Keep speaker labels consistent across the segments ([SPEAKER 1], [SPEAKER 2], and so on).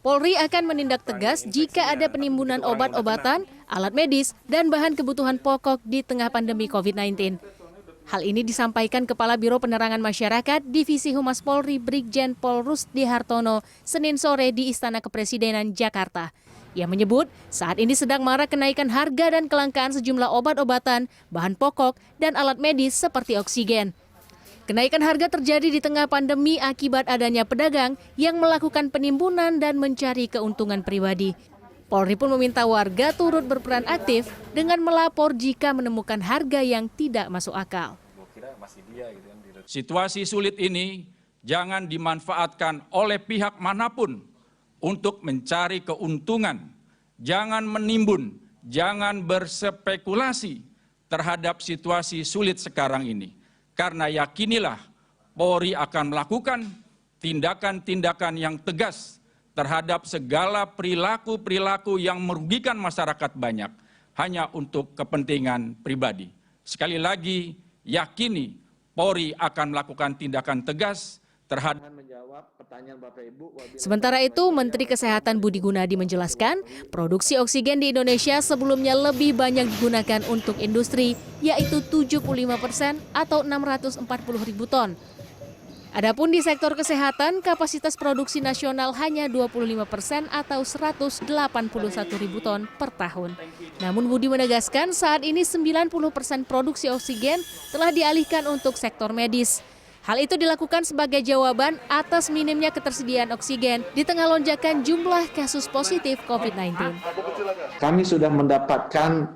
[SPEAKER 1] Polri akan menindak tegas jika ada penimbunan obat-obatan, alat medis, dan bahan kebutuhan pokok di tengah pandemi COVID-19. Hal ini disampaikan Kepala Biro Penerangan Masyarakat Divisi Humas Polri Brigjen Pol Rusdi Hartono Senin sore di Istana Kepresidenan Jakarta. Ia menyebut saat ini sedang marak kenaikan harga dan kelangkaan sejumlah obat-obatan, bahan pokok, dan alat medis seperti oksigen. Kenaikan harga terjadi di tengah pandemi akibat adanya pedagang yang melakukan penimbunan dan mencari keuntungan pribadi. Polri pun meminta warga turut berperan aktif dengan melapor jika menemukan harga yang tidak masuk akal.
[SPEAKER 2] Situasi sulit ini jangan dimanfaatkan oleh pihak manapun untuk mencari keuntungan. Jangan menimbun, jangan berspekulasi terhadap situasi sulit sekarang ini. Karena yakinilah Polri akan melakukan tindakan-tindakan yang tegas terhadap segala perilaku-perilaku yang merugikan masyarakat banyak hanya untuk kepentingan pribadi. Sekali lagi, yakini Polri akan melakukan tindakan tegas terhadap.
[SPEAKER 1] Sementara itu, Menteri Kesehatan Budi Gunadi menjelaskan, produksi oksigen di Indonesia sebelumnya lebih banyak digunakan untuk industri, yaitu 75% atau 640.000 ton. Adapun di sektor kesehatan, kapasitas produksi nasional hanya 25% atau 181.000 ton per tahun. Namun Budi menegaskan saat ini 90% produksi oksigen telah dialihkan untuk sektor medis. Hal itu dilakukan sebagai jawaban atas minimnya ketersediaan oksigen di tengah lonjakan jumlah kasus positif COVID-19.
[SPEAKER 3] Kami sudah mendapatkan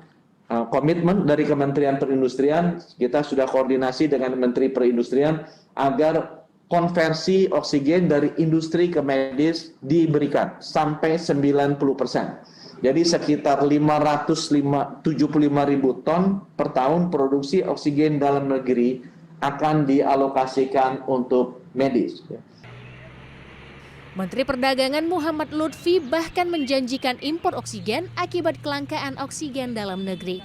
[SPEAKER 3] komitmen dari Kementerian Perindustrian, kita sudah koordinasi dengan Menteri Perindustrian agar konversi oksigen dari industri ke medis diberikan sampai 90%. Jadi sekitar 575.000 ton per tahun produksi oksigen dalam negeri akan dialokasikan untuk medis.
[SPEAKER 1] Menteri Perdagangan Muhammad Lutfi bahkan menjanjikan impor oksigen akibat kelangkaan oksigen dalam negeri.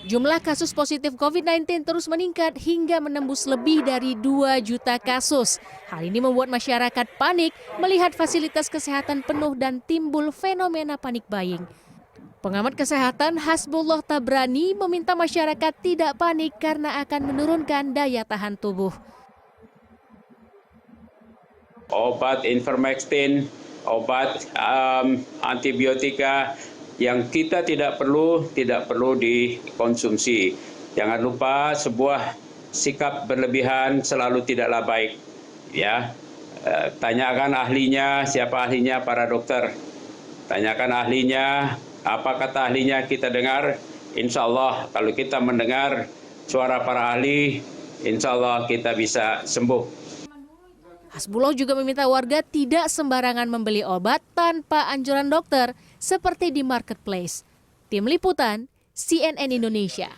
[SPEAKER 1] Jumlah kasus positif COVID-19 terus meningkat hingga menembus lebih dari 2 juta kasus. Hal ini membuat masyarakat panik melihat fasilitas kesehatan penuh dan timbul fenomena panik buying. Pengamat kesehatan Hasbullah Tabrani meminta masyarakat tidak panik karena akan menurunkan daya tahan tubuh.
[SPEAKER 4] Obat Ivermectin, obat antibiotika yang kita tidak perlu dikonsumsi. Jangan lupa sebuah sikap berlebihan selalu tidaklah baik. Ya, tanyakan ahlinya, siapa ahlinya, para dokter. Tanyakan ahlinya. Apa kata ahlinya kita dengar, insya Allah kalau kita mendengar suara para ahli, insya Allah kita bisa sembuh.
[SPEAKER 1] Hasbullah juga meminta warga tidak sembarangan membeli obat tanpa anjuran dokter seperti di marketplace. Tim Liputan, CNN Indonesia.